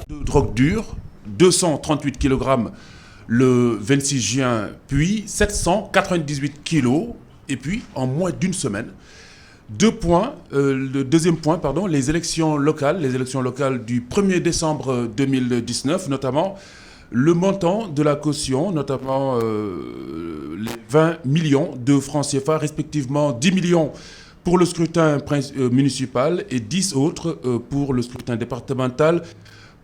De drogue dure, 238 kg le 26 juin, puis 798 kg, et puis en moins d'une semaine. Le deuxième point, les élections locales du 1er décembre 2019, notamment le montant de la caution, notamment les 20 millions de francs CFA, respectivement 10 millions pour le scrutin municipal et 10 autres pour le scrutin départemental,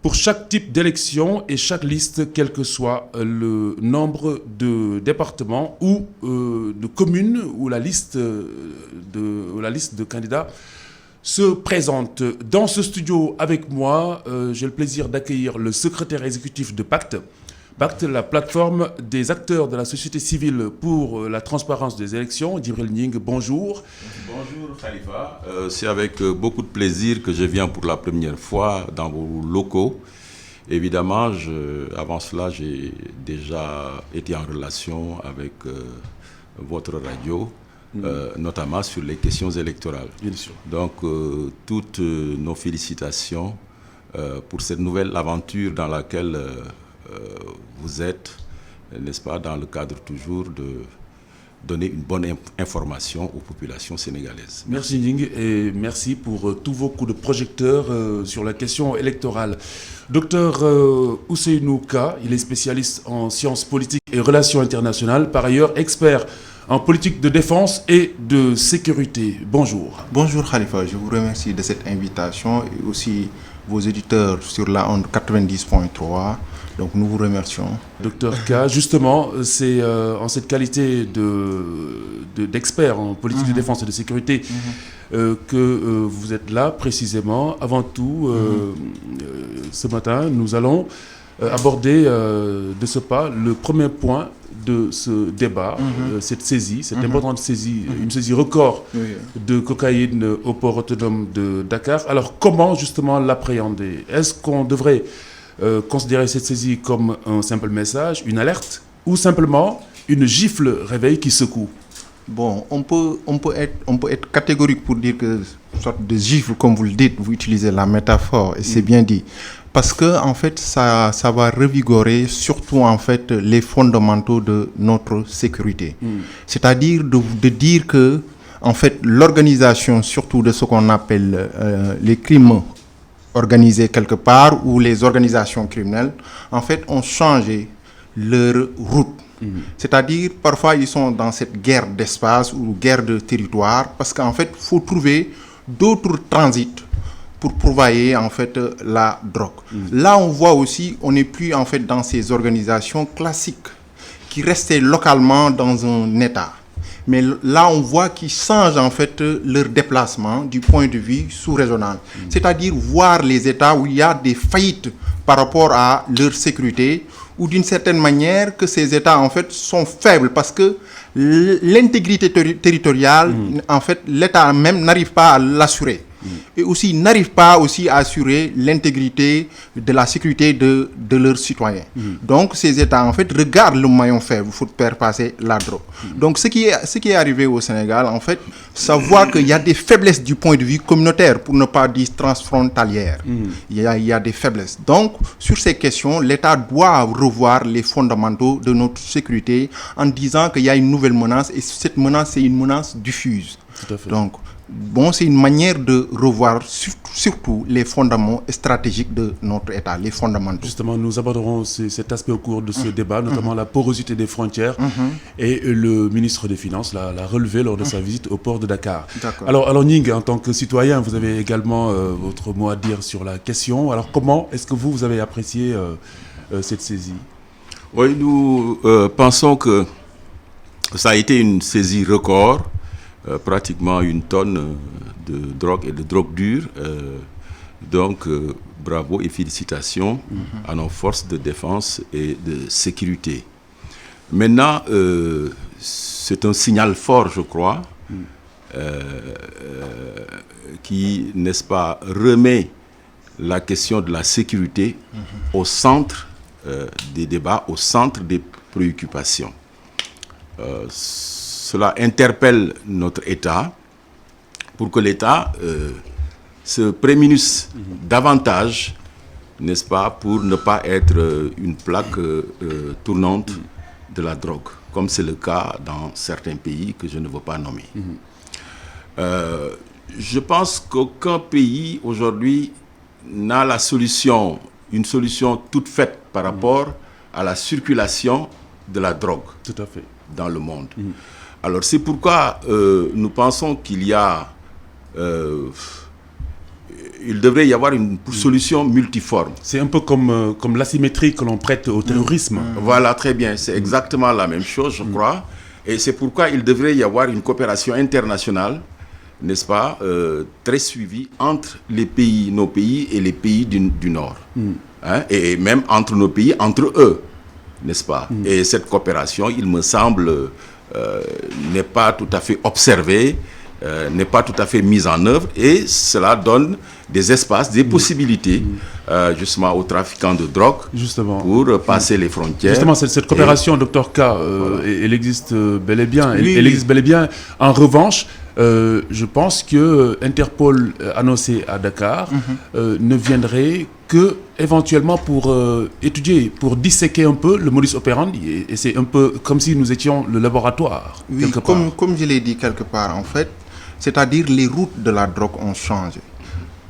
pour chaque type d'élection et chaque liste, quel que soit le nombre de départements ou de communes où la liste de candidats se présente. Dans ce studio avec moi, j'ai le plaisir d'accueillir le secrétaire exécutif de Pacte. Pacte, la plateforme des acteurs de la société civile pour la transparence des élections. Djibril Ning, bonjour. Bonjour Khalifa. C'est avec beaucoup de plaisir que je viens pour la première fois dans vos locaux. Évidemment, avant cela, j'ai déjà été en relation avec votre radio, notamment sur les questions électorales. Bien sûr. Donc, toutes nos félicitations pour cette nouvelle aventure dans laquelle vous êtes, n'est-ce pas, dans le cadre toujours de donner une bonne information aux populations sénégalaises. Merci Ning et merci pour tous vos coups de projecteur sur la question électorale. Docteur Ousseynou Ka, il est spécialiste en sciences politiques et relations internationales, par ailleurs expert en politique de défense et de sécurité. Bonjour. Bonjour Khalifa, je vous remercie de cette invitation et aussi vos éditeurs sur la onde 90.3. Donc nous vous remercions. Docteur K, justement, c'est en cette qualité d'expert en politique de défense et de sécurité que vous êtes là précisément. Avant tout, ce matin, nous allons aborder de ce pas le premier point de ce débat, cette saisie, cette importante saisie, une saisie record de cocaïne au port autonome de Dakar. Alors comment justement l'appréhender? Est-ce qu'on devrait considérer cette saisie comme un simple message, une alerte, ou simplement une gifle réveil qui secoue? Bon, on peut être catégorique pour dire que une sorte de gifle, comme vous le dites, vous utilisez la métaphore, et c'est bien dit. Parce que en fait, ça va revigorer surtout en fait les fondamentaux de notre sécurité. C'est-à-dire de dire que en fait l'organisation surtout de ce qu'on appelle les crimes organisés quelque part, ou les organisations criminelles, en fait, ont changé leur route. C'est-à-dire, parfois, ils sont dans cette guerre d'espace ou guerre de territoire, parce qu'en fait, il faut trouver d'autres transits pour pourvoyer, en fait, la drogue. Là, on voit aussi, on n'est plus, en fait, dans ces organisations classiques qui restaient localement dans un État. Mais là, on voit qu'ils changent en fait leur déplacement du point de vue sous-régional. C'est-à-dire voir les États où il y a des faillites par rapport à leur sécurité, ou d'une certaine manière que ces États en fait sont faibles parce que l'intégrité territoriale, en fait, l'État même n'arrive pas à l'assurer. Et aussi n'arrive pas aussi à assurer l'intégrité de la sécurité de leurs citoyens. Donc ces États en fait regardent le maillon faible pour faire passer la drogue. Donc ce qui est arrivé au Sénégal en fait, savoir qu'il y a des faiblesses du point de vue communautaire, pour ne pas dire transfrontalière. Il y a des faiblesses. Donc sur ces questions, l'État doit revoir les fondamentaux de notre sécurité en disant qu'il y a une nouvelle menace, et cette menace c'est une menace diffuse. Tout à fait. Donc bon, c'est une manière de revoir surtout les fondements stratégiques de notre État, les fondamentaux. Justement, nous aborderons cet aspect au cours de ce débat, notamment la porosité des frontières, et le ministre des Finances l'a relevé lors de sa visite au port de Dakar. Alors Ning, en tant que citoyen, vous avez également votre mot à dire sur la question. Alors comment est-ce que vous avez apprécié cette saisie? Oui, nous pensons que ça a été une saisie record. Pratiquement 1 tonne de drogue et de drogue dure. Donc, bravo et félicitations à nos forces de défense et de sécurité. Maintenant, c'est un signal fort, je crois, qui, n'est-ce pas, remet la question de la sécurité au centre des débats, au centre des préoccupations. Cela interpelle notre État pour que l'État se prémunissent davantage, n'est-ce pas, pour ne pas être une plaque tournante de la drogue, comme c'est le cas dans certains pays que je ne veux pas nommer. Je pense qu'aucun pays aujourd'hui n'a une solution toute faite par rapport à la circulation de la drogue dans le monde. Alors c'est pourquoi nous pensons il devrait y avoir une solution multiforme. C'est un peu comme l'asymétrie que l'on prête au terrorisme. Voilà, très bien. C'est exactement la même chose, je crois. Et c'est pourquoi il devrait y avoir une coopération internationale, n'est-ce pas, très suivie entre nos pays et les pays du Nord. Hein, et même entre nos pays, entre eux, n'est-ce pas. Et cette coopération, il me semble, n'est pas tout à fait observée, n'est pas tout à fait mise en œuvre, et cela donne des espaces, des possibilités justement aux trafiquants de drogue pour passer les frontières. Justement, cette coopération, Dr K, voilà. Elle existe bel et bien. Elle existe bel et bien. En revanche, je pense que Interpol annoncé à Dakar ne viendrait que éventuellement pour étudier, pour disséquer un peu le modus operandi. Et c'est un peu comme si nous étions le laboratoire. Oui, comme je l'ai dit quelque part, en fait, c'est-à-dire les routes de la drogue ont changé.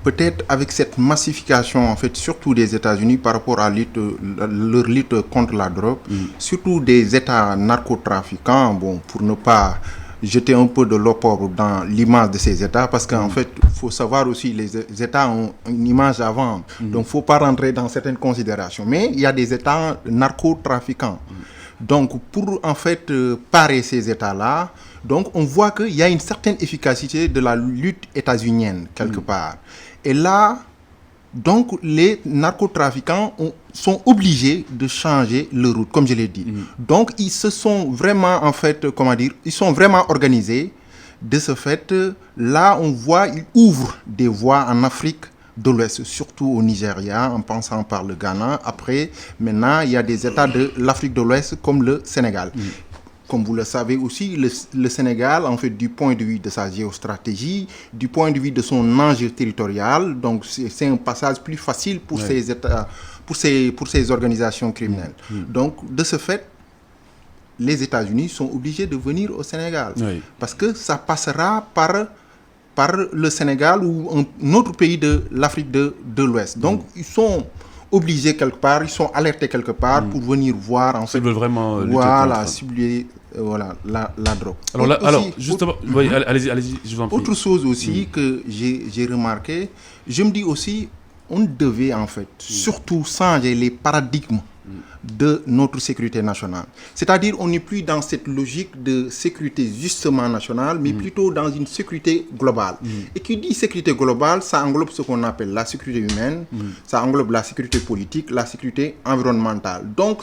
Peut-être avec cette massification, en fait, surtout des États-Unis par rapport à leur lutte contre la drogue, surtout des États narcotrafiquants, bon, pour ne pas jeter un peu de l'opprobre dans l'image de ces États, parce qu'en fait, il faut savoir aussi, les États ont une image à vendre, donc il ne faut pas rentrer dans certaines considérations. Mais il y a des États narcotrafiquants. Donc, pour en fait parer ces États-là, donc on voit qu'il y a une certaine efficacité de la lutte états-unienne, quelque part. Et là, donc, les narcotrafiquants sont obligés de changer leur route, comme je l'ai dit. Donc, ils se sont vraiment, en fait, ils sont vraiment organisés. De ce fait, là, on voit, ils ouvrent des voies en Afrique de l'Ouest, surtout au Nigeria, en passant par le Ghana. Après, maintenant, il y a des États de l'Afrique de l'Ouest, comme le Sénégal. Comme vous le savez aussi, le Sénégal, en fait, du point de vue de sa géostratégie, du point de vue de son enjeu territorial, donc c'est un passage plus facile pour ces États, pour ces organisations criminelles. Donc, de ce fait, les États-Unis sont obligés de venir au Sénégal, parce que ça passera par le Sénégal ou un autre pays de l'Afrique de l'Ouest. Donc, ils sont obligés quelque part, ils sont alertés quelque part pour venir voir, en fait, vraiment cibler la drogue. Alors justement, allez-y, je vous en prie. Autre chose aussi que j'ai remarqué, je me dis aussi, on devait en fait surtout changer les paradigmes de notre sécurité nationale. C'est-à-dire, on n'est plus dans cette logique de sécurité justement nationale, mais plutôt dans une sécurité globale. Et qui dit sécurité globale, ça englobe ce qu'on appelle la sécurité humaine, ça englobe la sécurité politique, la sécurité environnementale. Donc,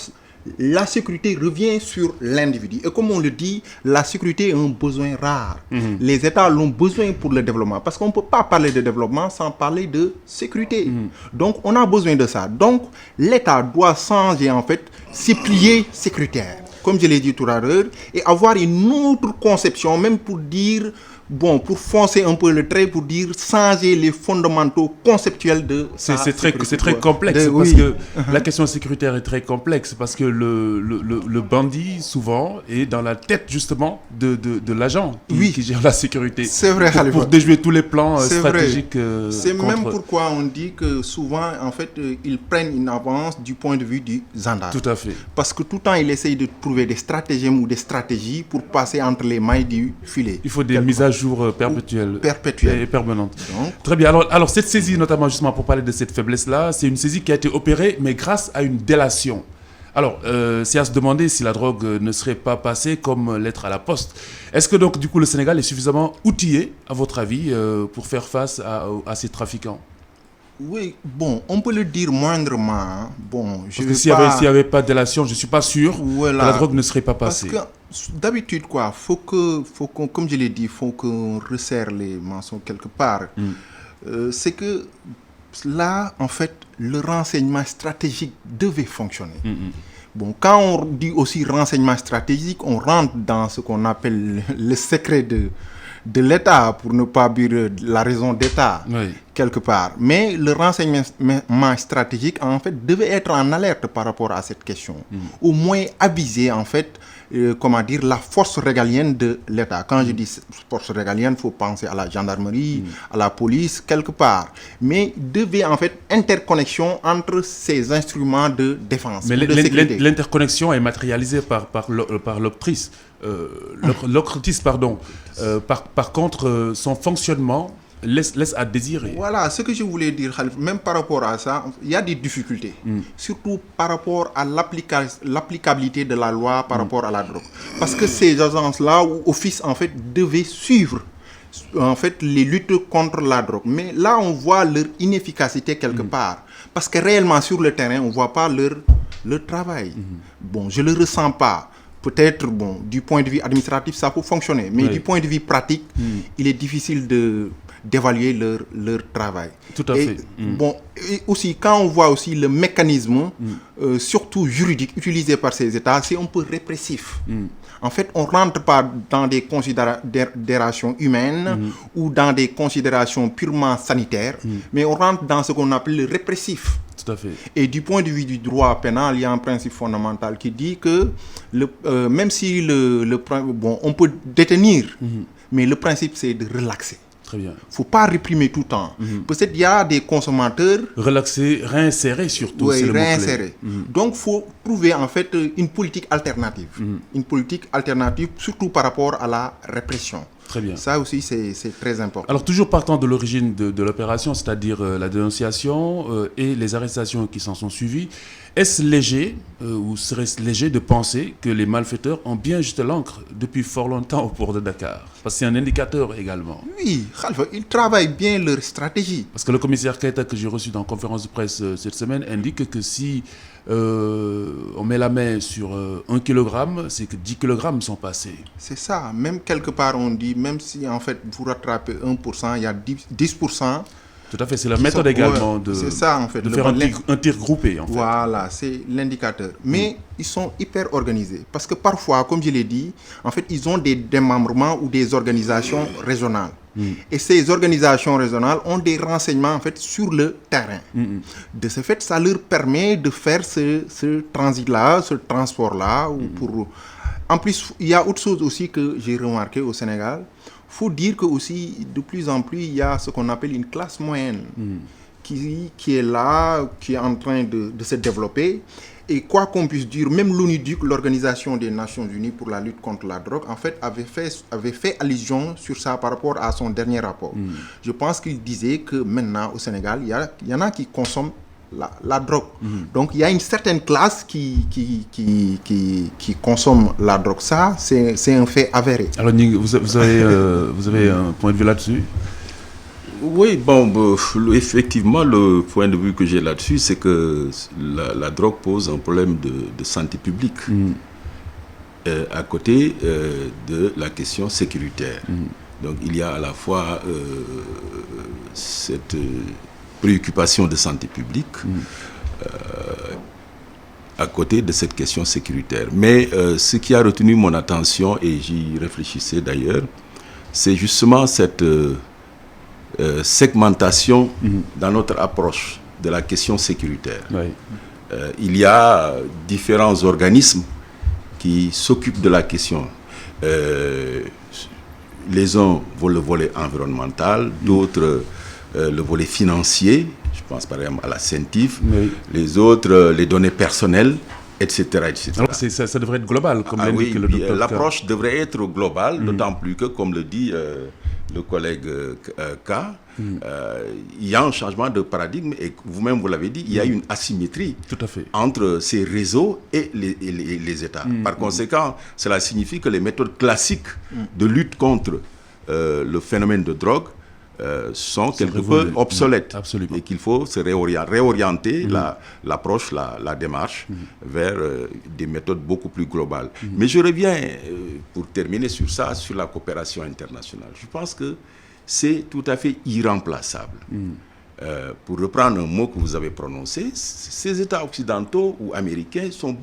la sécurité revient sur l'individu. Et comme on le dit, la sécurité est un besoin rare. Les États l'ont besoin pour le développement. Parce qu'on ne peut pas parler de développement sans parler de sécurité. Donc, on a besoin de ça. Donc, l'État doit changer, en fait, ses piliers sécuritaires, comme je l'ai dit tout à l'heure, et avoir une autre conception, même pour dire... Bon, pour foncer un peu le trait, pour dire changer les fondamentaux conceptuels de... C'est très complexe, parce que la question sécuritaire est très complexe, parce que le bandit, souvent, est dans la tête, justement, de l'agent qui gère la sécurité. C'est vrai, pour déjouer tous les plans stratégiques. C'est même pourquoi on dit que souvent, en fait, ils prennent une avance du point de vue du gendarme. Tout à fait. Parce que tout le temps, ils essayent de trouver des stratagèmes ou des stratégies pour passer entre les mailles du filet. Il faut des mises à jour perpétuelle et permanente. Donc, très bien. Alors cette saisie, notamment justement pour parler de cette faiblesse-là, c'est une saisie qui a été opérée, mais grâce à une délation. Alors, c'est à se demander si la drogue ne serait pas passée comme lettre à la poste. Est-ce que donc, du coup, le Sénégal est suffisamment outillé, à votre avis, pour faire face à ces trafiquants ? Oui, bon, on peut le dire moindrement. Hein. Bon, s'il n'y avait pas de délation, je ne suis pas sûr que la drogue ne serait pas passée. Parce que d'habitude, faut qu'on, comme je l'ai dit, il faut qu'on resserre les mensonges quelque part. C'est que là, en fait, le renseignement stratégique devait fonctionner. Bon, quand on dit aussi renseignement stratégique, on rentre dans ce qu'on appelle le secret de l'État, pour ne pas dire la raison d'État. quelque part. Mais le renseignement stratégique, en fait, devait être en alerte par rapport à cette question. Au moins aviser, en fait, la force régalienne de l'État. Quand je dis force régalienne, il faut penser à la gendarmerie, à la police, quelque part. Mais devait, en fait, interconnexion entre ces instruments de défense. Mais de sécurité. l'interconnexion est matérialisée par l'octrice. L'octrice, pardon. Par contre, son fonctionnement laisse à désirer. Voilà, ce que je voulais dire, Khalif, même par rapport à ça, il y a des difficultés. Surtout par rapport à l'applicabilité de la loi par rapport à la drogue. Parce que ces agences-là, ou offices, en fait, devaient suivre en fait, les luttes contre la drogue. Mais là, on voit leur inefficacité quelque part. Parce que réellement, sur le terrain, on ne voit pas leur travail. Bon, je ne le ressens pas. Peut-être, bon, du point de vue administratif, ça peut fonctionner. Mais du point de vue pratique, il est difficile d'évaluer leur travail. Tout à fait. Bon, et aussi, quand on voit aussi le mécanisme, surtout juridique, utilisé par ces États, c'est un peu répressif. En fait, on ne rentre pas dans des considérations humaines ou dans des considérations purement sanitaires, mais on rentre dans ce qu'on appelle le répressif. Tout à fait. Et du point de vue du droit pénal, il y a un principe fondamental qui dit que même si on peut détenir, mais le principe c'est de relaxer. Très bien. Il ne faut pas réprimer tout le temps. Peut-être qu'il y a des consommateurs... Relaxer, réinsérer surtout, oui, c'est le réinsérer. mot-clé. Donc, il faut trouver en fait une politique alternative. Une politique alternative, surtout par rapport à la répression. Très bien. Ça aussi, c'est très important. Alors, toujours partant de l'origine de l'opération, c'est-à-dire la dénonciation et les arrestations qui s'en sont suivies, est-ce léger ou serait-ce léger de penser que les malfaiteurs ont bien jeté l'encre depuis fort longtemps au port de Dakar? Parce que c'est un indicateur également. Oui, Khalfa, ils travaillent bien leur stratégie. Parce que le commissaire Keita que j'ai reçu dans la conférence de presse cette semaine indique que si on met la main sur 1 kg, c'est que 10 kg sont passés. C'est ça. Même quelque part, on dit, même si en fait vous rattrapez 1%, il y a 10%. Tout à fait, c'est la méthode également de ça, en fait, faire un tir groupé. En fait. Voilà, c'est l'indicateur. Mais ils sont hyper organisés. Parce que parfois, comme je l'ai dit, en fait, ils ont des démembrements ou des organisations régionales. Et ces organisations régionales ont des renseignements en fait, sur le terrain. De ce fait, ça leur permet de faire ce transit-là, ce transport-là. En plus, il y a autre chose aussi que j'ai remarqué au Sénégal. Il faut dire que aussi, de plus en plus, il y a ce qu'on appelle une classe moyenne qui est là, qui est en train de se développer. Et quoi qu'on puisse dire, même l'ONUDUC, l'Organisation des Nations Unies pour la lutte contre la drogue, en fait, avait fait allusion sur ça par rapport à son dernier rapport. Je pense qu'il disait que maintenant, au Sénégal, il y en a qui consomment la drogue. Donc, il y a une certaine classe qui consomme la drogue. Ça, c'est un fait avéré. Alors, vous avez un point de vue là-dessus? Oui, bon, effectivement, le point de vue que j'ai là-dessus, c'est que la drogue pose un problème de santé publique à côté de la question sécuritaire. Donc, il y a à la fois cette préoccupation de santé publique à côté de cette question sécuritaire. Mais ce qui a retenu mon attention, et j'y réfléchissais d'ailleurs, c'est justement cette segmentation dans notre approche de la question sécuritaire. Oui. Il y a différents organismes qui s'occupent de la question. Les uns vont le volet environnemental, d'autres le volet financier, je pense par exemple à la CENTIF, les autres les données personnelles, etc. etc. Alors ça devrait être global, comme l'indique le docteur. L'approche devrait être globale, d'autant plus que, comme le dit le collègue K, il y a un changement de paradigme et vous-même vous l'avez dit, il y a une asymétrie entre ces réseaux et les États. Par conséquent, cela signifie que les méthodes classiques de lutte contre le phénomène de drogue sont quelque peu obsolètes. Absolument. Et qu'il faut se réorienter l'approche, la démarche vers des méthodes beaucoup plus globales. Mais je reviens, pour terminer sur ça, sur la coopération internationale. Je pense que c'est tout à fait irremplaçable. Pour reprendre un mot que vous avez prononcé, ces États occidentaux ou américains sont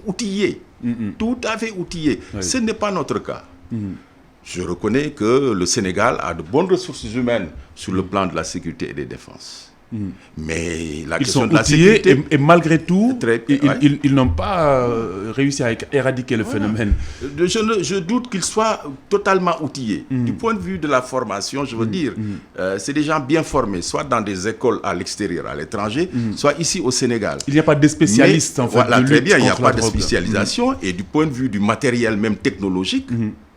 outillés, tout à fait outillés. Ce n'est pas notre cas. je reconnais que le Sénégal a de bonnes ressources humaines sur le plan de la sécurité et des défenses. Mais la question de la sécurité... Et malgré tout, ouais. ils n'ont pas réussi à éradiquer le phénomène. Je doute qu'ils soient totalement outillés. Du point de vue de la formation, je veux dire, c'est des gens bien formés, soit dans des écoles à l'extérieur, à l'étranger, soit ici au Sénégal. Il n'y a pas de spécialistes, en fait. Voilà, très bien, il n'y a pas de drogue. spécialisation. Et du point de vue du matériel même technologique,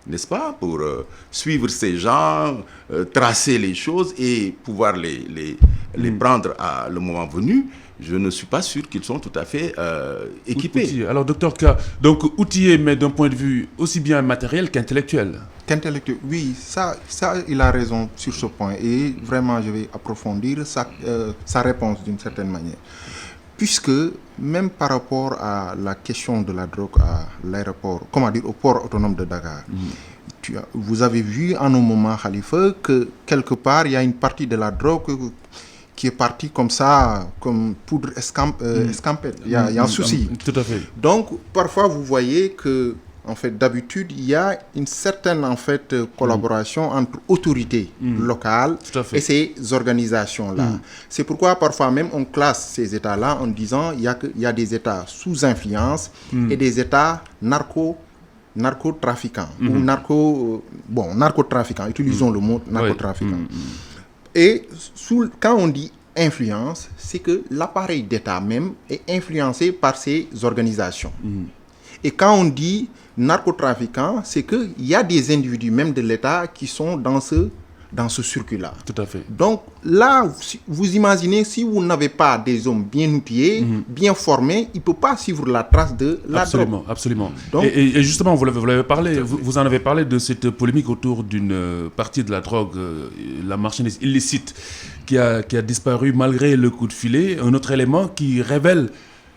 n'est-ce pas, pour suivre ces gens, tracer les choses et pouvoir les prendre à le moment venu, je ne suis pas sûr qu'ils sont tout à fait équipés. Outillés. Alors, docteur K, donc outillés, mais d'un point de vue aussi bien matériel qu'intellectuel. Qu'intellectuel, oui, ça, il a raison sur ce point. Et vraiment, je vais approfondir sa réponse d'une certaine manière. Puisque, même par rapport à la question de la drogue à l'aéroport, au port autonome de Dakar, vous avez vu en un moment, Khalifa, que quelque part, il y a une partie de la drogue qui est partie comme ça, comme poudre escampette. Il y a un souci. Tout à fait. Donc, parfois, vous voyez que, en fait, d'habitude, il y a une certaine, en fait, collaboration entre autorités locales et ces organisations-là. C'est pourquoi, parfois, même, on classe ces États-là en disant qu'il y a des États sous influence et des États narcotrafiquants ou narcotrafiquants. Utilisons le mot narcotrafiquant. Et quand on dit influence, c'est que l'appareil d'État même est influencé par ces organisations. Et quand on dit narcotrafiquant, c'est qu'il y a des individus même de l'État qui sont dans ce circuit-là. Tout à fait. Donc là, vous imaginez, si vous n'avez pas des hommes bien outillés, bien formés, il ne peut pas suivre la trace de la drogue. Absolument. Donc, et justement, vous l'avez parlé, vous en avez parlé de cette polémique autour d'une partie de la drogue, la marchandise illicite, qui a disparu malgré le coup de filet. Un autre élément qui révèle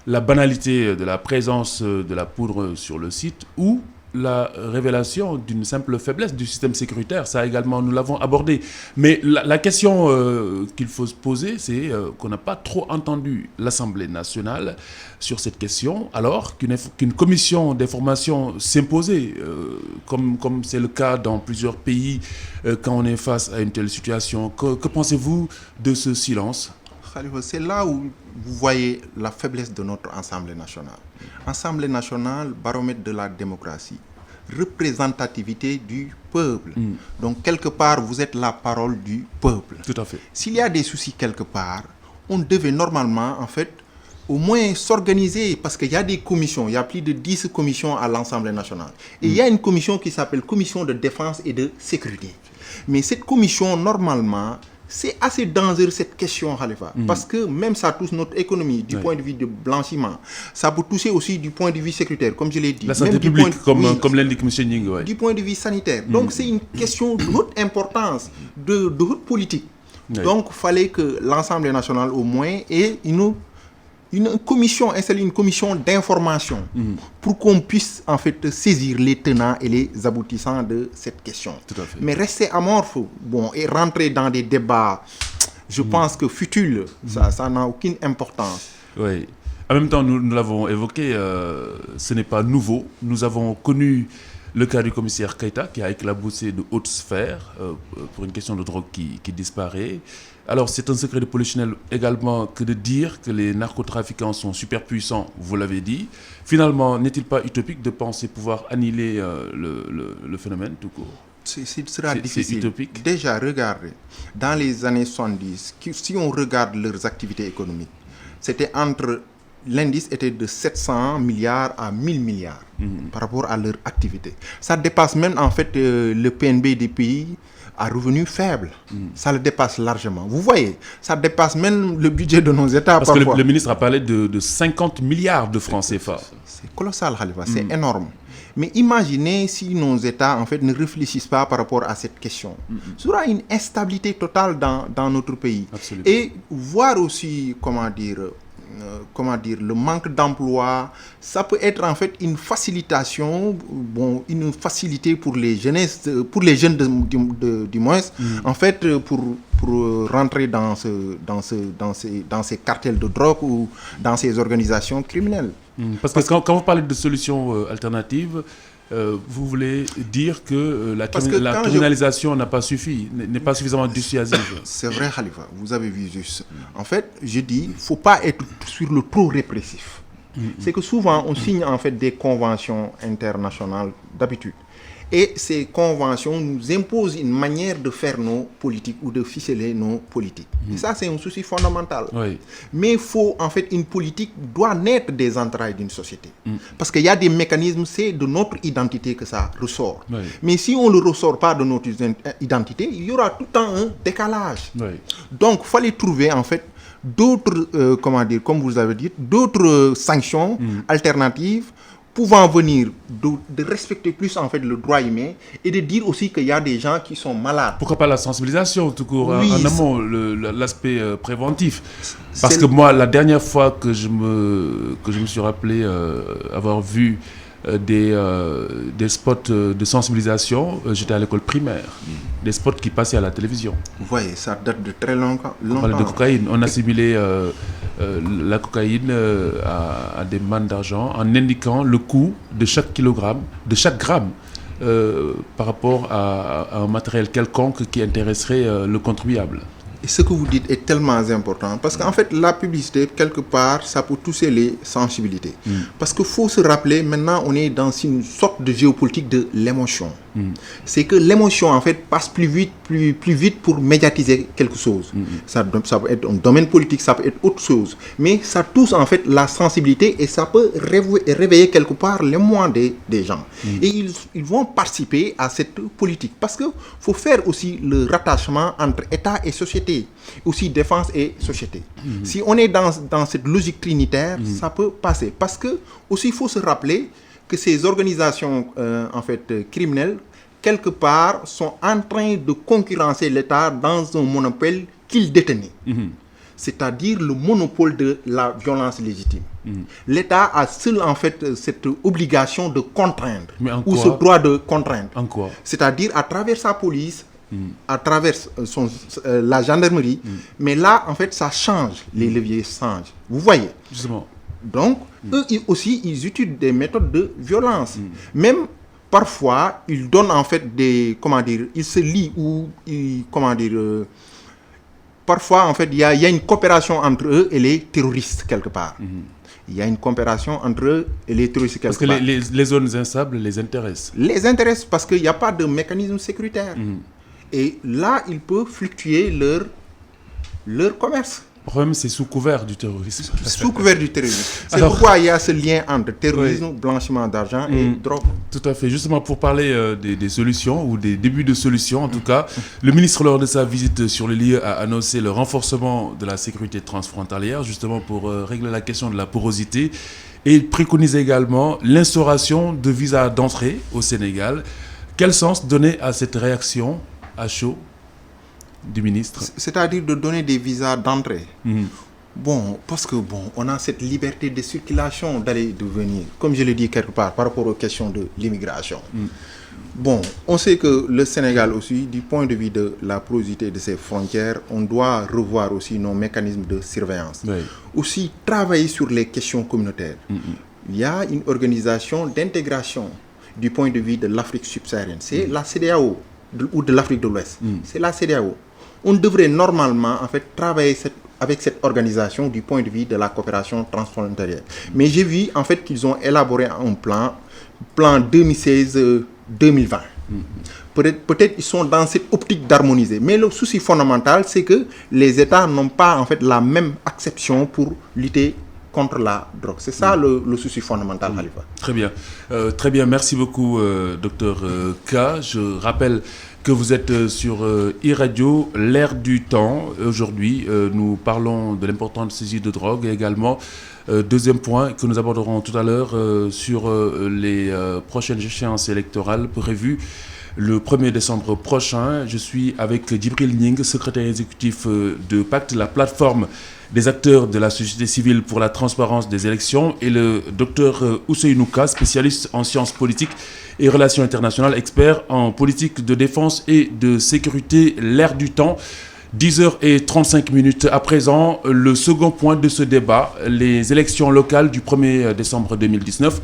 la banalité de la présence de la poudre sur le site ou la révélation d'une simple faiblesse du système sécuritaire. Ça également, nous l'avons abordé. Mais la question qu'il faut se poser, c'est qu'on n'a pas trop entendu l'Assemblée nationale sur cette question, alors qu'une commission d'information s'imposait, comme c'est le cas dans plusieurs pays quand on est face à une telle situation. Que pensez-vous de ce silence ? C'est là où vous voyez la faiblesse de notre Assemblée nationale. Assemblée nationale, baromètre de la démocratie, représentativité du peuple. Donc, quelque part, vous êtes la parole du peuple. Tout à fait. S'il y a des soucis quelque part, on devait normalement, en fait, au moins s'organiser, parce qu'il y a des commissions, il y a plus de 10 commissions à l'Assemblée nationale. Et il y a une commission qui s'appelle Commission de défense et de sécurité. Mais cette commission, normalement, c'est assez dangereux cette question, Khalifa, parce que même ça touche notre économie du point de vue de blanchiment. Ça peut toucher aussi du point de vue sécuritaire, comme je l'ai dit. La santé publique, comme l'indique M. Ning. Du point de vue sanitaire. Donc c'est une question de haute importance, de haute politique. Donc il fallait que l'Assemblée nationale au moins ait une commission, installer une commission d'information pour qu'on puisse en fait saisir les tenants et les aboutissants de cette question. Tout à fait. Mais rester amorphe, et rentrer dans des débats, je pense que futiles, ça n'a aucune importance. Oui. En même temps, nous l'avons évoqué, ce n'est pas nouveau. Nous avons connu le cas du commissaire Keïta qui a éclaboussé de hautes sphères pour une question de drogue qui disparaît. Alors, c'est un secret de polichinelle également que de dire que les narcotrafiquants sont super puissants, vous l'avez dit. Finalement, n'est-il pas utopique de penser pouvoir annihiler le phénomène tout court ? Ce sera difficile. C'est utopique. Déjà, regardez, dans les années 70, si on regarde leurs activités économiques, l'indice était de 700 milliards à 1000 milliards par rapport à leur activité. Ça dépasse même en fait le PNB des pays à revenus faibles. Ça le dépasse largement. Vous voyez, ça dépasse même le budget de nos États. Parce que le ministre a parlé de 50 milliards de francs CFA. C'est colossal, Khalifa, c'est énorme. Mais imaginez si nos États en fait ne réfléchissent pas par rapport à cette question. Il y aura une instabilité totale dans notre pays. Absolument. Et voir aussi, le manque d'emploi, ça peut être en fait une facilitation, une facilité pour les jeunes du moins, en fait pour rentrer dans ces cartels de drogue ou dans ces organisations criminelles. Parce que quand vous parlez de solutions alternatives, vous voulez dire que la quand criminalisation n'a pas suffi, n'est pas suffisamment dissuasive. C'est vrai, Khalifa, vous avez vu juste. En fait, je dis, il ne faut pas être sur le trop répressif. C'est que souvent, on signe en fait des conventions internationales d'habitude. Et ces conventions nous imposent une manière de faire nos politiques ou de ficeler nos politiques. Et ça, c'est un souci fondamental. Oui. Mais il faut, en fait, une politique doit naître des entrailles d'une société. Parce qu'il y a des mécanismes, c'est de notre identité que ça ressort. Oui. Mais si on ne le ressort pas de notre identité, il y aura tout le temps un décalage. Oui. Donc, il fallait trouver, en fait, d'autres, comme vous avez dit, d'autres sanctions alternatives pouvant venir de respecter plus en fait le droit humain et de dire aussi qu'il y a des gens qui sont malades. Pourquoi pas la sensibilisation tout court, Oui, en amont, l'aspect préventif. Parce que moi, la dernière fois que je me suis rappelé avoir vu des spots de sensibilisation, j'étais à l'école primaire, des spots qui passaient à la télévision. Vous voyez, ça date de très longtemps. On parlait de cocaïne, on assimilait la cocaïne à des mannes d'argent en indiquant le coût de chaque kilogramme, de chaque gramme par rapport à un matériel quelconque qui intéresserait le contribuable. Et ce que vous dites est tellement important parce qu'en fait, la publicité, quelque part, ça peut toucher les sensibilités. Parce qu'il faut se rappeler, maintenant, on est dans une sorte de géopolitique de l'émotion. C'est que l'émotion, en fait, passe plus vite pour médiatiser quelque chose. Ça peut être un domaine politique, ça peut être autre chose. Mais ça touche, en fait, la sensibilité et ça peut réveiller quelque part l'émoi des gens. Et ils vont participer à cette politique. Parce qu'il faut faire aussi le rattachement entre État et société. Aussi défense et société. Si on est dans cette logique trinitaire, ça peut passer. Parce que aussi il faut se rappeler que ces organisations en fait criminelles quelque part sont en train de concurrencer l'État dans un monopole qu'il détenait. C'est-à-dire le monopole de la violence légitime. L'État a seul en fait cette obligation de contraindre ou ce droit de contraindre. En quoi? C'est-à-dire à travers sa police, à travers la gendarmerie, mais là, en fait, ça change, les leviers changent. Vous voyez? Justement. Donc, eux aussi, ils utilisent des méthodes de violence. Même, parfois, ils donnent, en fait, ils se lient ou, parfois, en fait, il y a une coopération entre eux et les terroristes, quelque part. Il y a une coopération entre eux et les terroristes, quelque part. Parce que les zones instables les intéressent. Les intéressent parce qu'il n'y a pas de mécanisme sécuritaire. Et là, ils peuvent fluctuer leur commerce. Le problème, c'est sous couvert du terrorisme. Sous couvert du terrorisme. C'est pourquoi il y a ce lien entre terrorisme, blanchiment d'argent et drogue. Tout à fait. Justement, pour parler des solutions, ou des débuts de solutions, en tout cas, le ministre, lors de sa visite sur le lieu, a annoncé le renforcement de la sécurité transfrontalière, justement pour régler la question de la porosité. Et il préconise également l'instauration de visas d'entrée au Sénégal. Quel sens donner à cette réaction à chaud du ministre? C'est-à-dire de donner des visas d'entrée. Bon, parce que on a cette liberté de circulation d'aller et de venir, comme je l'ai dit quelque part, par rapport aux questions de l'immigration. Bon, on sait que le Sénégal aussi, du point de vue de la porosité de ses frontières, on doit revoir aussi nos mécanismes de surveillance. Oui. Aussi, travailler sur les questions communautaires. Il y a une organisation d'intégration du point de vue de l'Afrique subsaharienne. C'est la CEDEAO. Ou de l'Afrique de l'Ouest. C'est la CEDEAO. On devrait normalement en fait travailler avec cette organisation du point de vue de la coopération transfrontalière. Mais j'ai vu en fait qu'ils ont élaboré un plan 2016-2020. Peut-être ils sont dans cette optique d'harmoniser. Mais le souci fondamental, c'est que les États n'ont pas en fait la même acception pour lutter contre la drogue. C'est ça le souci fondamental, Khalifa. Très bien. Très bien. Merci beaucoup, Dr Ka. Je rappelle que vous êtes sur e-radio, l'air du temps. Aujourd'hui, nous parlons de l'importante saisie de drogue et également, deuxième point que nous aborderons tout à l'heure, sur les prochaines échéances électorales prévues le 1er décembre prochain. Je suis avec Djibril Ning, secrétaire exécutif de Pacte, la plateforme des acteurs de la société civile pour la transparence des élections, et le docteur Ousseynou Ka, spécialiste en sciences politiques et relations internationales, expert en politique de défense et de sécurité. L'air du temps, 10h35 à présent. Le second point de ce débat, les élections locales du 1er décembre 2019.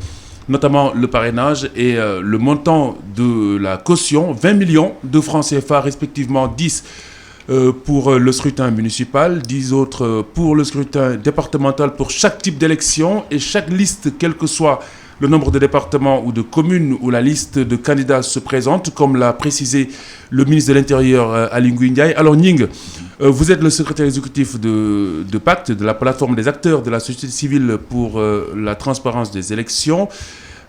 notamment le parrainage et le montant de la caution, 20 millions de francs CFA, respectivement 10 pour le scrutin municipal, 10 autres pour le scrutin départemental pour chaque type d'élection et chaque liste, quel que soit le nombre de départements ou de communes où la liste de candidats se présente, comme l'a précisé le ministre de l'Intérieur Aly Ngouille Ndiaye. Alors Ning, vous êtes le secrétaire exécutif de Pacte, de la plateforme des acteurs de la société civile pour la transparence des élections.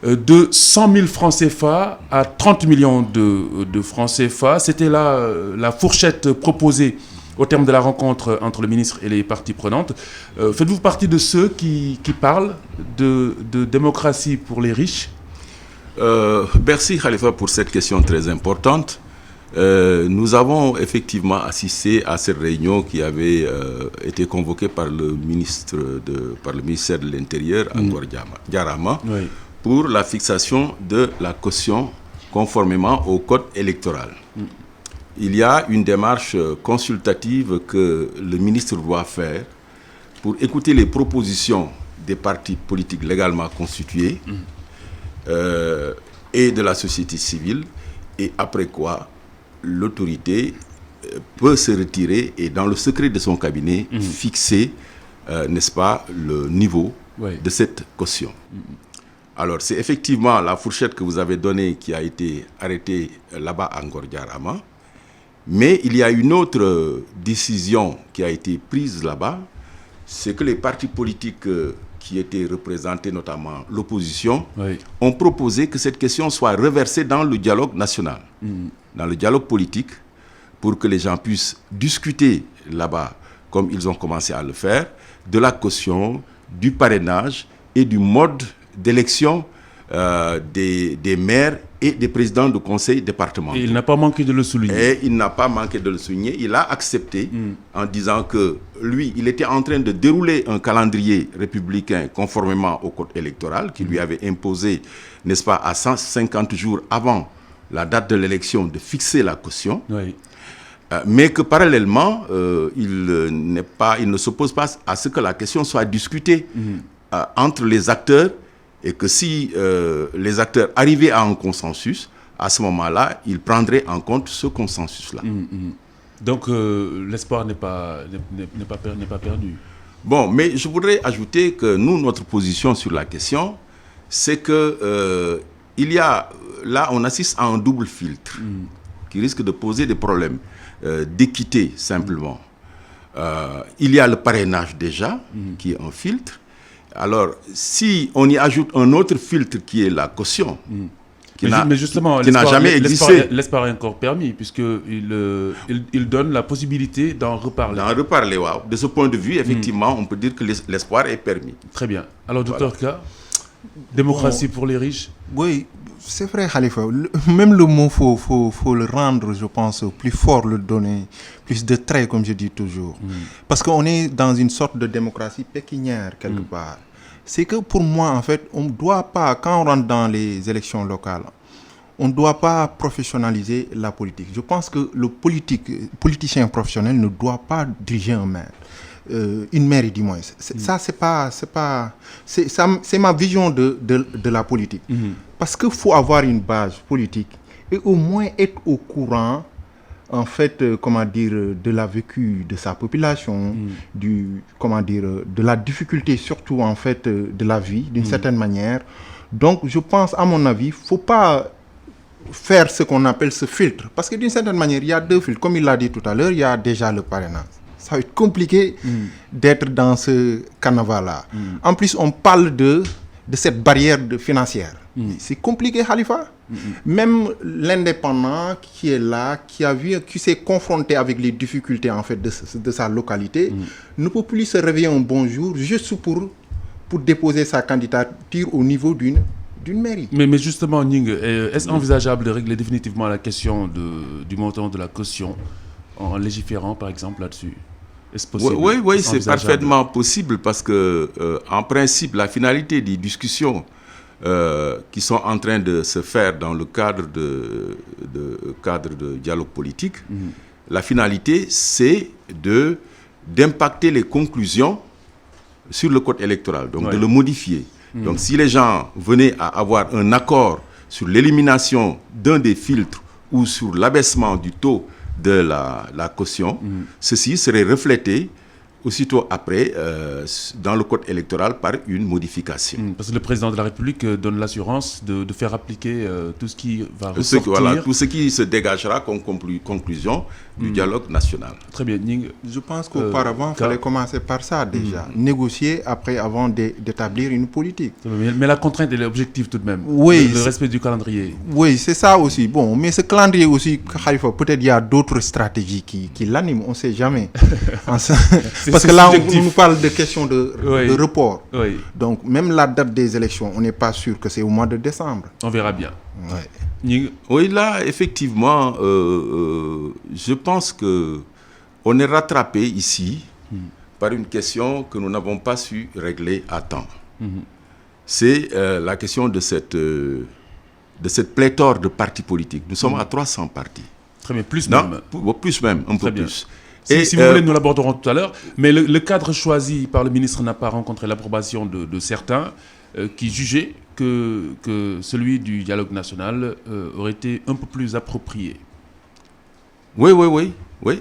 De 100 000 francs CFA à 30 millions de francs CFA. C'était là la fourchette proposée au terme de la rencontre entre le ministre et les parties prenantes. Faites-vous partie de ceux qui parlent de démocratie pour les riches? Merci Khalifa pour cette question très importante. Nous avons effectivement assisté à cette réunion qui avait été convoquée par le ministère de l'Intérieur, Angor Diarama, oui, pour la fixation de la caution conformément au code électoral. Il y a une démarche consultative que le ministre doit faire pour écouter les propositions des partis politiques légalement constitués et de la société civile, et après quoi l'autorité peut se retirer et dans le secret de son cabinet fixer, n'est-ce pas, le niveau de cette caution. Alors c'est effectivement la fourchette que vous avez donnée qui a été arrêtée là-bas à Ngor Diarama. Mais il y a une autre décision qui a été prise là-bas, c'est que les partis politiques qui étaient représentés, notamment l'opposition, oui, ont proposé que cette question soit reversée dans le dialogue national, dans le dialogue politique, pour que les gens puissent discuter là-bas, comme ils ont commencé à le faire, de la caution, du parrainage et du mode d'élection des maires et des présidents de conseils départementaux. Et il n'a pas manqué de le souligner. Et il n'a pas manqué de le souligner. Il a accepté en disant que lui, il était en train de dérouler un calendrier républicain conformément au code électoral qui lui avait imposé, n'est-ce pas, à 150 jours avant la date de l'élection de fixer la caution. Oui. Mais que parallèlement, il ne s'oppose pas à ce que la question soit discutée entre les acteurs, et que si les acteurs arrivaient à un consensus, à ce moment-là, ils prendraient en compte ce consensus-là. Donc l'espoir n'est pas perdu. Bon, mais je voudrais ajouter que nous, notre position sur la question, c'est que là, on assiste à un double filtre qui risque de poser des problèmes d'équité, simplement. Il y a le parrainage déjà, qui est un filtre. Alors, si on y ajoute un autre filtre qui est la caution, qui n'a jamais existé. L'espoir est encore permis, puisqu'il donne la possibilité d'en reparler. D'en reparler, wow. De ce point de vue, effectivement, on peut dire que l'espoir est permis. Très bien. Alors, docteur K, démocratie pour les riches? Oui, c'est vrai, Khalifa. Même le mot, faut le rendre, je pense, plus fort, le donner plus de traits, comme je dis toujours. Parce qu'on est dans une sorte de démocratie pécuniaire, quelque part. C'est que pour moi, en fait, on ne doit pas, quand on rentre dans les élections locales, on ne doit pas professionnaliser la politique. Je pense que le politicien professionnel ne doit pas diriger un maire. Une mairie du moins. Ça, c'est ma vision de la politique. Parce qu'il faut avoir une base politique et au moins être au courant, en fait, de la vécu de sa population, de la difficulté surtout, en fait, de la vie, d'une certaine manière. Donc, je pense, à mon avis, il ne faut pas faire ce qu'on appelle ce filtre. Parce que d'une certaine manière, il y a deux filtres. Comme il l'a dit tout à l'heure, il y a déjà le parrainage. Ça va être compliqué d'être dans ce carnaval-là. En plus, on parle de cette barrière financière. C'est compliqué, Khalifa. Même l'indépendant qui est là, qui s'est confronté avec les difficultés en fait, de sa localité, ne peut plus se réveiller un bon jour juste pour déposer sa candidature au niveau d'une mairie. Mais justement, Ning, est-ce envisageable de régler définitivement la question du montant de la caution en légiférant, par exemple, là-dessus? Est-ce possible? Oui, c'est parfaitement possible parce que, en principe, la finalité des discussions qui sont en train de se faire dans le cadre de dialogue politique, la finalité, c'est d'impacter les conclusions sur le code électoral, donc de le modifier. Donc si les gens venaient à avoir un accord sur l'élimination d'un des filtres ou sur l'abaissement du taux de la caution, ceci serait reflété aussitôt après dans le code électoral par une modification. Parce que le président de la République donne l'assurance de faire appliquer tout ce qui va ressortir. Tout ce qui se dégagera comme conclusion du dialogue national. Très bien. Je pense qu'auparavant, il fallait commencer par ça déjà. Négocier avant d'établir une politique. Mais la contrainte est l'objectif tout de même. Oui, le respect du calendrier. Oui, c'est ça aussi. Bon, mais ce calendrier aussi, Khalifa, peut-être il y a d'autres stratégies qui l'animent, on ne sait jamais. Parce que là, on nous parle de questions de report. Oui. Donc, même la date des élections, on n'est pas sûr que c'est au mois de décembre. On verra bien. Oui, là, effectivement, je pense qu'on est rattrapé ici par une question que nous n'avons pas su régler à temps. C'est la question de cette pléthore de partis politiques. Nous sommes à 300 partis. Très bien, plus non, même. Plus même, un peu bien. plus. Si vous voulez, nous l'aborderons tout à l'heure. Mais le cadre choisi par le ministre n'a pas rencontré l'approbation de certains qui jugeaient que celui du dialogue national aurait été un peu plus approprié. Oui.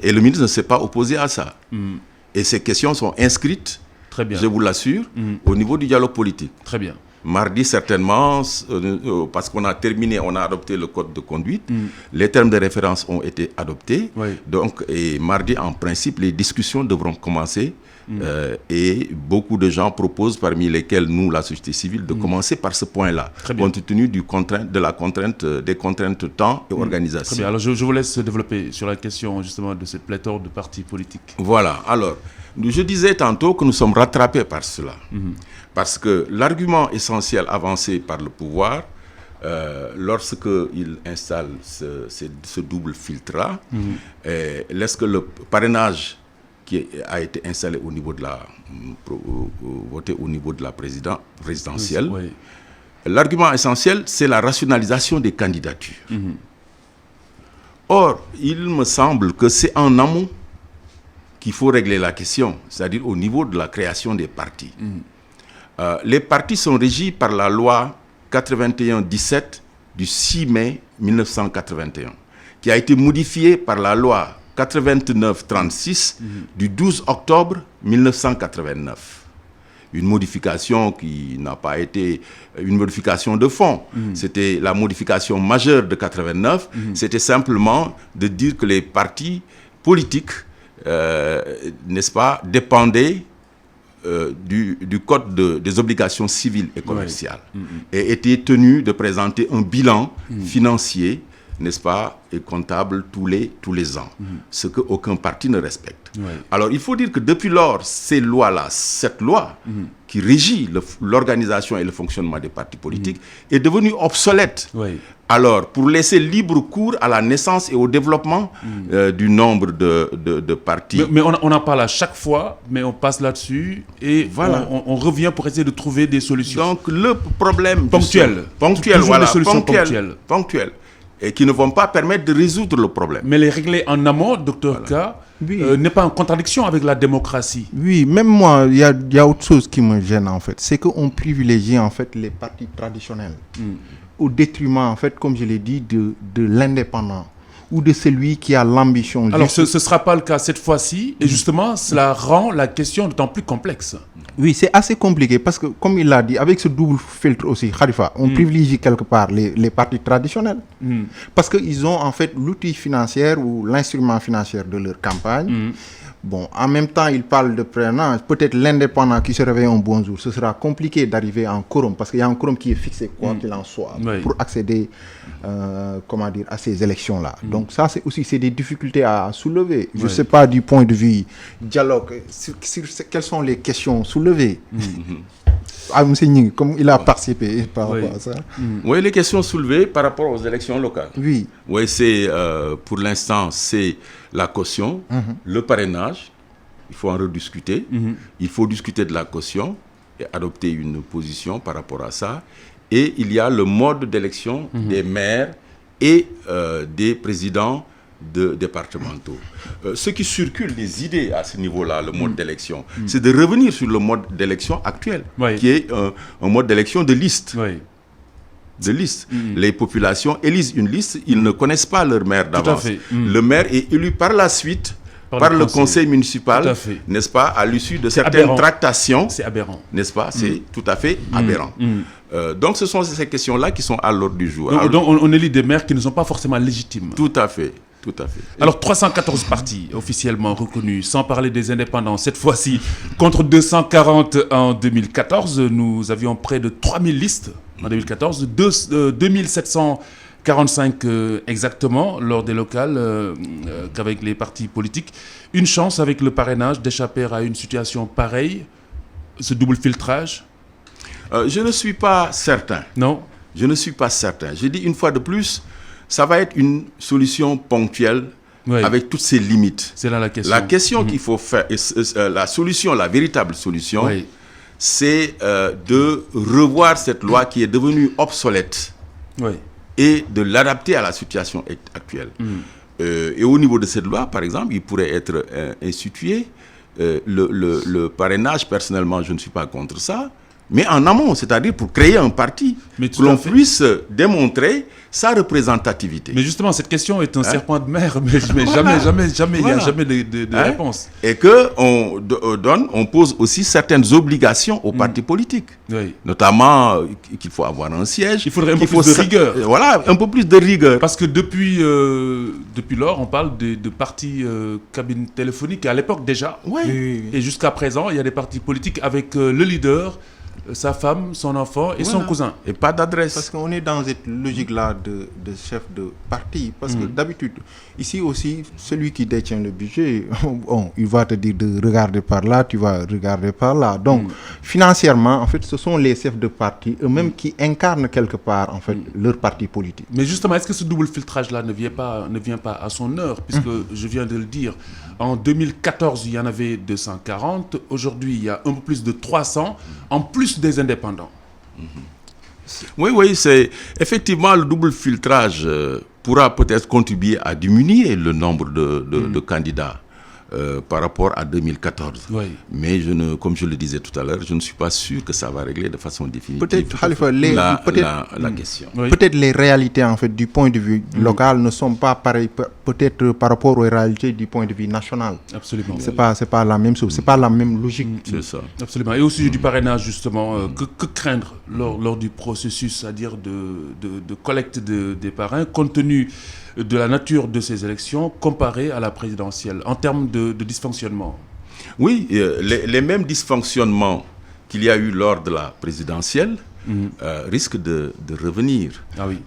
Et le ministre ne s'est pas opposé à ça. Et ces questions sont inscrites, très bien, je vous l'assure, au niveau du dialogue politique. Très bien. Mardi, certainement, parce qu'on a terminé, on a adopté le code de conduite, les termes de référence ont été adoptés. Oui. Donc, et mardi, en principe, les discussions devront commencer. Et beaucoup de gens proposent, parmi lesquels nous, la société civile, de commencer par ce point-là, compte tenu des contraintes de temps et organisation. Très bien. Alors, je vous laisse développer sur la question justement de cette pléthore de partis politiques. Voilà. Alors, je disais tantôt que nous sommes rattrapés par cela. Parce que l'argument essentiel avancé par le pouvoir, lorsqu'il installe ce double filtre-là, laisse que le parrainage qui a été installé au niveau de voté au niveau de la présidentielle. Oui. L'argument essentiel, c'est la rationalisation des candidatures. Or, il me semble que c'est en amont qu'il faut régler la question, c'est-à-dire au niveau de la création des partis. Les partis sont régis par la loi 81-17 du 6 mai 1981, qui a été modifiée par la loi 89-36 du 12 octobre 1989. Une modification qui n'a pas été une modification de fond. C'était la modification majeure de 89. C'était simplement de dire que les partis politiques, n'est-ce pas, dépendaient du code des obligations civiles et commerciales. Et étaient tenus de présenter un bilan financier, n'est-ce pas, et comptable tous les ans, ce qu'aucun parti ne respecte. Alors, il faut dire que depuis lors, cette loi qui régit l'organisation et le fonctionnement des partis politiques est devenue obsolète. Alors, pour laisser libre cours à la naissance et au développement du nombre de partis. Mais on en parle à chaque fois, mais on passe là-dessus et voilà. on revient pour essayer de trouver des solutions. Donc, le problème... Ponctuelles. Voilà, des solutions ponctuelles. Et qui ne vont pas permettre de résoudre le problème. Mais les régler en amont, Dr K, n'est pas en contradiction avec la démocratie. Oui, même moi, il y a autre chose qui me gêne en fait. C'est qu'on privilégie en fait les partis traditionnels au détriment en fait, comme je l'ai dit, de l'indépendant ou de celui qui a l'ambition. Alors ce ne sera pas le cas cette fois-ci et justement cela rend la question d'autant plus complexe. Oui, c'est assez compliqué parce que, comme il l'a dit, avec ce double filtre aussi, Khalifa, on privilégie quelque part les partis traditionnels. Parce qu'ils ont en fait l'outil financier ou l'instrument financier de leur campagne. Bon, en même temps, il parle de parrainage. Peut-être l'indépendant qui se réveille un bon jour, ce sera compliqué d'arriver en quorum parce qu'il y a un quorum qui est fixé, quoi qu'il en soit, pour accéder à ces élections-là. Donc ça, c'est des difficultés à soulever. Je ne sais pas du point de vue dialogue, quelles sont les questions soulevées. M. Ning, comme il a participé par rapport à ça. Oui, les questions soulevées par rapport aux élections locales. Oui, c'est pour l'instant, c'est la caution, le parrainage. Il faut en rediscuter. Il faut discuter de la caution et adopter une position par rapport à ça. Et il y a le mode d'élection des maires et des présidents départementaux. Ce qui circule, les idées à ce niveau-là, le mode d'élection, c'est de revenir sur le mode d'élection actuel, qui est un mode d'élection de liste. De liste. Les populations élisent une liste, ils ne connaissent pas leur maire d'avance. Le maire est élu par la suite par le conseil municipal, n'est-ce pas, à l'issue de certaines tractations. C'est aberrant. N'est-ce pas? C'est tout à fait aberrant. Donc ce sont ces questions-là qui sont à l'ordre du jour. Donc on élit des maires qui ne sont pas forcément légitimes. Tout à fait. Tout à fait. Alors 314 partis officiellement reconnus, sans parler des indépendants, cette fois-ci, contre 240 en 2014. Nous avions près de 3000 listes en 2014, 2745 exactement lors des locales qu'avec les partis politiques. Une chance avec le parrainage d'échapper à une situation pareille, ce double filtrage? Je ne suis pas certain. Non? Je ne suis pas certain. Je dis une fois de plus, ça va être une solution ponctuelle avec toutes ses limites. C'est là la question. La question qu'il faut faire, la solution, la véritable solution, c'est de revoir cette loi qui est devenue obsolète et de l'adapter à la situation actuelle. Et au niveau de cette loi, par exemple, il pourrait être institué le parrainage. Personnellement, je ne suis pas contre ça. Mais en amont, c'est-à-dire pour créer un parti, que l'on puisse démontrer sa représentativité. Mais justement, cette question est un serpent de mer, mais jamais, il n'y a jamais de réponse. Et qu'on pose aussi certaines obligations aux partis politiques. Notamment qu'il faut avoir un siège. Il faudrait un peu plus de rigueur. Voilà, un peu plus de rigueur. Parce que depuis lors, on parle de partis cabines téléphoniques, à l'époque déjà. Et jusqu'à présent, il y a des partis politiques avec le leader, sa femme, son enfant et son cousin. Et pas d'adresse. Parce qu'on est dans cette logique-là de chef de parti. Parce que d'habitude, ici aussi, celui qui détient le budget, il va te dire de regarder par là, tu vas regarder par là. Donc, financièrement, en fait, ce sont les chefs de parti eux-mêmes qui incarnent quelque part, en fait, leur parti politique. Mais justement, est-ce que ce double filtrage-là ne vient pas à son heure? Puisque je viens de le dire, en 2014, il y en avait 240. Aujourd'hui, il y a un peu plus de 300, en plus des indépendants. Oui, c'est effectivement le double filtrage pourra peut-être contribuer à diminuer le nombre de candidats par rapport à 2014. Mais comme je le disais tout à l'heure, je ne suis pas sûr que ça va régler de façon définitive peut-être, Khalifa, la question. Peut-être les réalités, en fait, du point de vue local ne sont pas pareilles, peut-être par rapport aux réalités du point de vue national. Absolument. C'est pas la même chose, c'est pas la même logique. C'est ça. Absolument. Et au sujet du parrainage, justement, que craindre lors du processus, c'est-à-dire de collecte des parrains, compte tenu de la nature de ces élections comparées à la présidentielle, en termes de dysfonctionnement? Oui, les mêmes dysfonctionnements qu'il y a eu lors de la présidentielle risquent de revenir.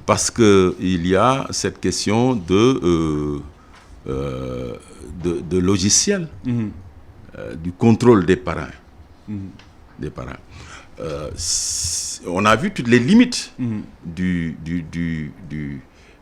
Parce qu'il y a cette question de logiciel, du contrôle des parrains. On a vu toutes les limites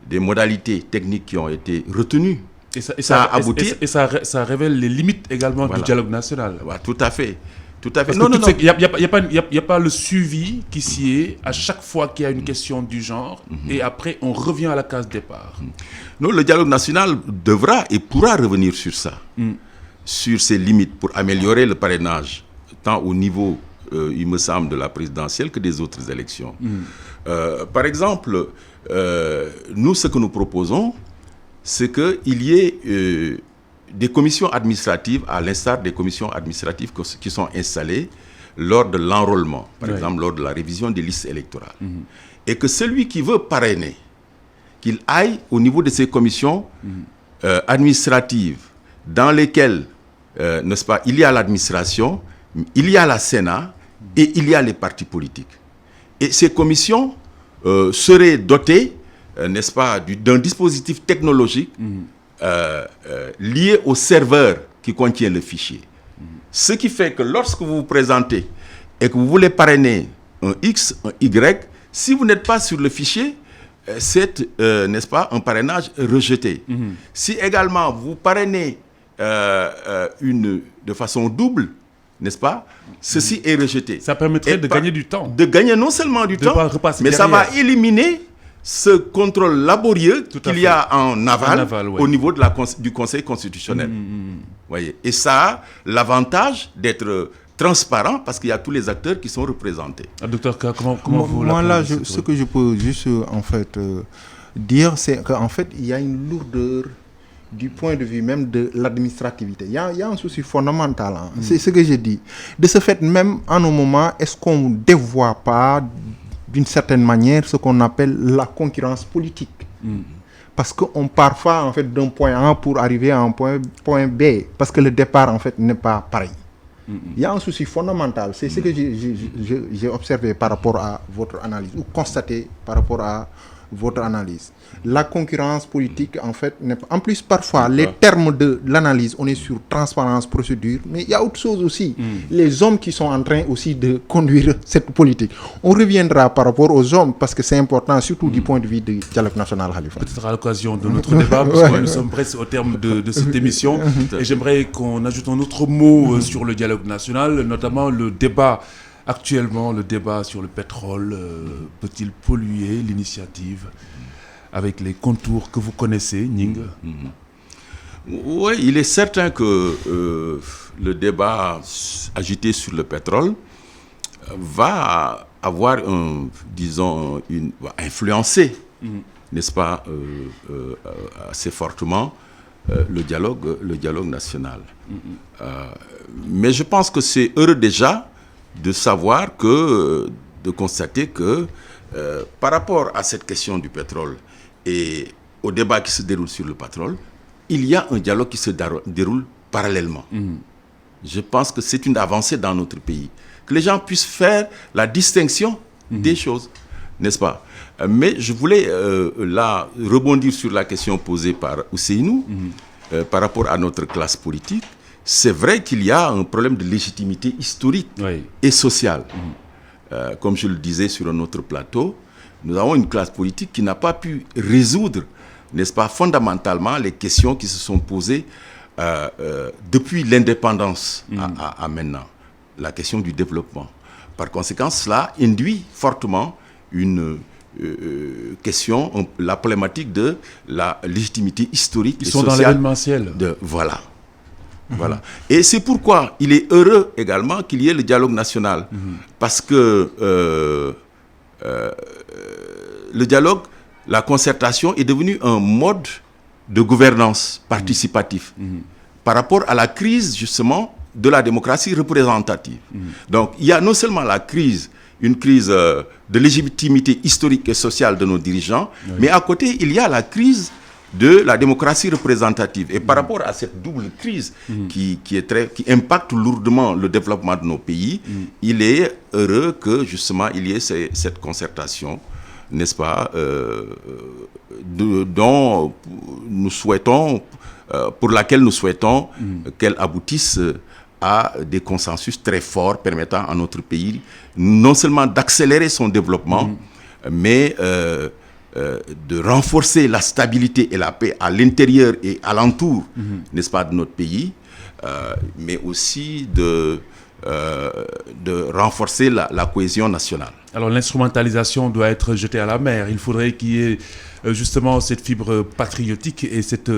des modalités techniques qui ont été retenues. Et ça révèle les limites également du dialogue national. Tout à fait. Il n'y a pas le suivi qui s'y est à chaque fois qu'il y a une question du genre et après on revient à la case départ. Non, le dialogue national devra et pourra revenir sur ça, sur ses limites pour améliorer le parrainage, tant au niveau, il me semble, de la présidentielle que des autres élections. Par exemple, nous, ce que nous proposons, c'est qu'il y ait des commissions administratives, à l'instar des commissions administratives qui sont installées lors de l'enrôlement, par exemple lors de la révision des listes électorales. Et que celui qui veut parrainer, qu'il aille au niveau de ces commissions administratives dans lesquelles, n'est-ce pas, il y a l'administration, il y a la Sénat et il y a les partis politiques. Et ces commissions seraient dotées, n'est-ce pas, d'un dispositif technologique lié au serveur qui contient le fichier. Ce qui fait que lorsque vous vous présentez et que vous voulez parrainer un X, un Y, si vous n'êtes pas sur le fichier, c'est, n'est-ce pas, un parrainage rejeté. Si également vous parrainez de façon double, n'est-ce pas, ceci est rejeté. Ça permettrait de gagner du temps. De gagner non seulement du temps, mais ça va éliminer ce contrôle laborieux qu'il y a en aval, ouais. au niveau de du Conseil constitutionnel. Voyez. Et ça a l'avantage d'être transparent parce qu'il y a tous les acteurs qui sont représentés. Docteur K, comment vous moi là, ce que je peux juste en fait dire, c'est qu'en fait il y a une lourdeur du point de vue même de l'administrativité. Il y a un souci fondamental. Hein. C'est ce que j'ai dit. De ce fait, même en un moment, est-ce qu'on ne dévoie pas d'une certaine manière ce qu'on appelle la concurrence politique? Parce qu'on part pas en fait d'un point A pour arriver à un point B, parce que le départ en fait n'est pas pareil. Il y a un souci fondamental, c'est ce que j'ai observé par rapport à votre analyse, ou constaté par rapport à votre analyse. La concurrence politique, en fait, n'est pas... En plus, parfois, les termes de l'analyse, on est sur transparence, procédure, mais il y a autre chose aussi. Les hommes qui sont en train aussi de conduire cette politique. On reviendra par rapport aux hommes, parce que c'est important, surtout du point de vue du dialogue national, Khalifa. Peut-être à l'occasion de notre débat, parce que nous sommes presque au terme de cette émission, et j'aimerais qu'on ajoute un autre mot sur le dialogue national, notamment le débat. Actuellement, le débat sur le pétrole peut-il polluer l'initiative avec les contours que vous connaissez, Ning? Oui, il est certain que le débat agité sur le pétrole va avoir, va influencer, n'est-ce pas, assez fortement le dialogue national. Mais je pense que c'est heureux déjà de savoir de constater que par rapport à cette question du pétrole et au débat qui se déroule sur le pétrole, il y a un dialogue qui se déroule parallèlement. Je pense que c'est une avancée dans notre pays. Que les gens puissent faire la distinction des choses, n'est-ce pas? Mais je voulais là rebondir sur la question posée par Ousseynou par rapport à notre classe politique. C'est vrai qu'il y a un problème de légitimité historique et sociale. Comme je le disais sur un autre plateau, nous avons une classe politique qui n'a pas pu résoudre, n'est-ce pas, fondamentalement les questions qui se sont posées depuis l'indépendance à maintenant. La question du développement. Par conséquent, cela induit fortement une question, la problématique de la légitimité historique et sociale. Ils sont dans l'événementiel. Voilà. Voilà. Et c'est pourquoi il est heureux également qu'il y ait le dialogue national. Parce que le dialogue, la concertation est devenu un mode de gouvernance participatif par rapport à la crise justement de la démocratie représentative. Donc il y a non seulement une crise de légitimité historique et sociale de nos dirigeants, mais à côté il y a la crise de la démocratie représentative. Et par rapport à cette double crise qui impacte lourdement le développement de nos pays, il est heureux que justement il y ait cette concertation, n'est-ce pas, dont nous souhaitons, pour laquelle nous souhaitons qu'elle aboutisse à des consensus très forts permettant à notre pays non seulement d'accélérer son développement, mais de renforcer la stabilité et la paix à l'intérieur et alentour, n'est-ce pas, de notre pays, mais aussi de renforcer la cohésion nationale. Alors l'instrumentalisation doit être jetée à la mer. Il faudrait qu'il y ait justement cette fibre patriotique et cette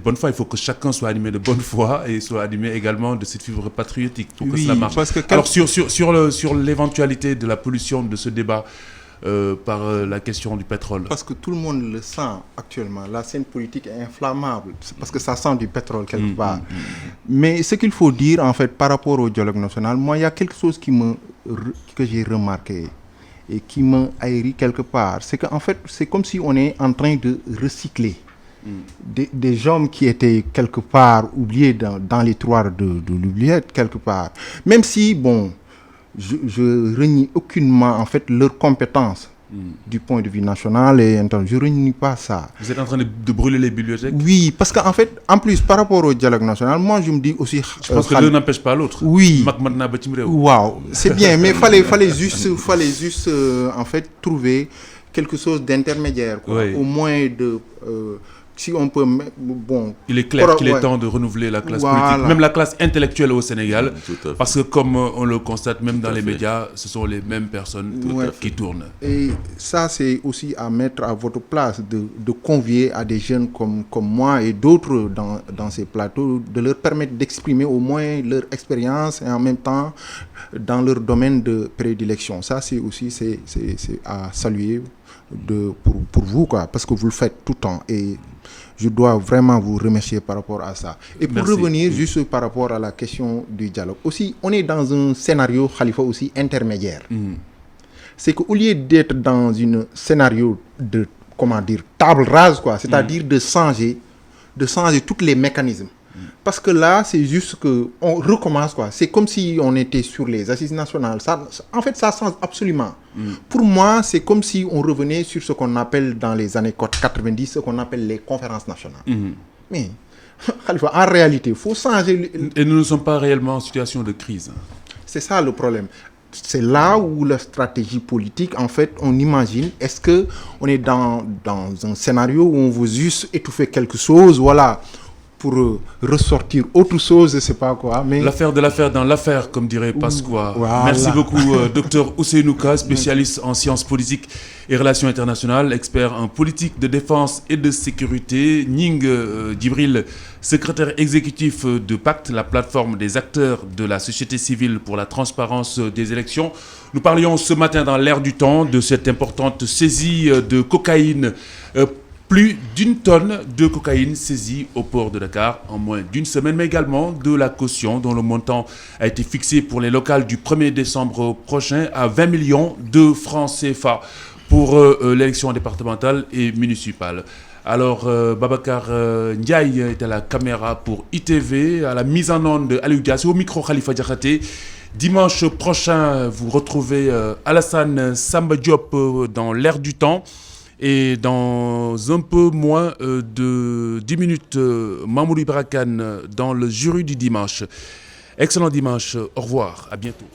bonne foi. Il faut que chacun soit animé de bonne foi et soit animé également de cette fibre patriotique pour que cela marche. Alors sur l'éventualité de la pollution de ce débat, par la question du pétrole. Parce que tout le monde le sent actuellement. La scène politique est inflammable. C'est parce que ça sent du pétrole quelque part. Mais ce qu'il faut dire, en fait, par rapport au dialogue national, moi, il y a quelque chose que j'ai remarqué et qui m'a aéri quelque part. C'est qu'en fait, c'est comme si on est en train de recycler des hommes qui étaient quelque part oubliés dans les tiroirs de l'oubliette, quelque part. Même si, bon... Je renie aucunement en fait leurs compétences du point de vue national et international. Je renie pas ça. Vous êtes en train de brûler les bibliothèques? Oui, parce qu'en fait, en plus par rapport au dialogue national, moi je me dis aussi. Je pense que l'un n'empêche pas l'autre. Oui. Waouh, c'est bien, mais fallait juste en fait trouver quelque chose d'intermédiaire, au moins de si on peut... Bon, il est clair qu'il est temps de renouveler la classe politique, même la classe intellectuelle au Sénégal, parce que comme on le constate même dans les médias, ce sont les mêmes personnes qui tournent. Et ça, c'est aussi à mettre à votre place, de convier à des jeunes comme moi et d'autres dans ces plateaux, de leur permettre d'exprimer au moins leur expérience et en même temps dans leur domaine de prédilection. Ça, c'est aussi c'est à saluer pour vous, quoi, parce que vous le faites tout le temps. Et je dois vraiment vous remercier par rapport à ça. Et pour revenir juste par rapport à la question du dialogue, aussi, on est dans un scénario, Khalifa, aussi intermédiaire. C'est qu'au lieu d'être dans un scénario de, comment dire, table rase, quoi, c'est-à-dire de changer tous les mécanismes. Parce que là, c'est juste qu'on recommence, quoi. C'est comme si on était sur les assises nationales. En fait, ça change absolument. Pour moi, c'est comme si on revenait sur ce qu'on appelle dans les années 90, ce qu'on appelle les conférences nationales. Mais, Khalifa, en réalité, il faut changer... Et nous ne sommes pas réellement en situation de crise. C'est ça le problème. C'est là où la stratégie politique, en fait, on imagine, est-ce qu'on est dans un scénario où on veut juste étouffer quelque chose, voilà, pour ressortir autre chose, je ne sais pas quoi. Mais... L'affaire de l'affaire dans l'affaire, comme dirait Pasqua. Voilà. Merci beaucoup, Dr Ousseynou Ka, spécialiste en sciences politiques et relations internationales, expert en politique de défense et de sécurité. Ning Djibril, secrétaire exécutif de Pacte, la plateforme des acteurs de la société civile pour la transparence des élections. Nous parlions ce matin dans l'air du temps de cette importante saisie de cocaïne. Plus d'une tonne de cocaïne saisie au port de Dakar en moins d'une semaine, mais également de la caution dont le montant a été fixé pour les locales du 1er décembre prochain à 20 millions de francs CFA pour l'élection départementale et municipale. Alors, Babacar Ndiaye est à la caméra pour ITV, à la mise en onde de Aliou Dias, au micro Khalifa Diakhaté. Dimanche prochain, vous retrouvez Alassane Samba Diop dans l'air du temps. Et dans un peu moins de 10 minutes, Mamoudou Ibrakan dans le jury du dimanche. Excellent dimanche, au revoir, à bientôt.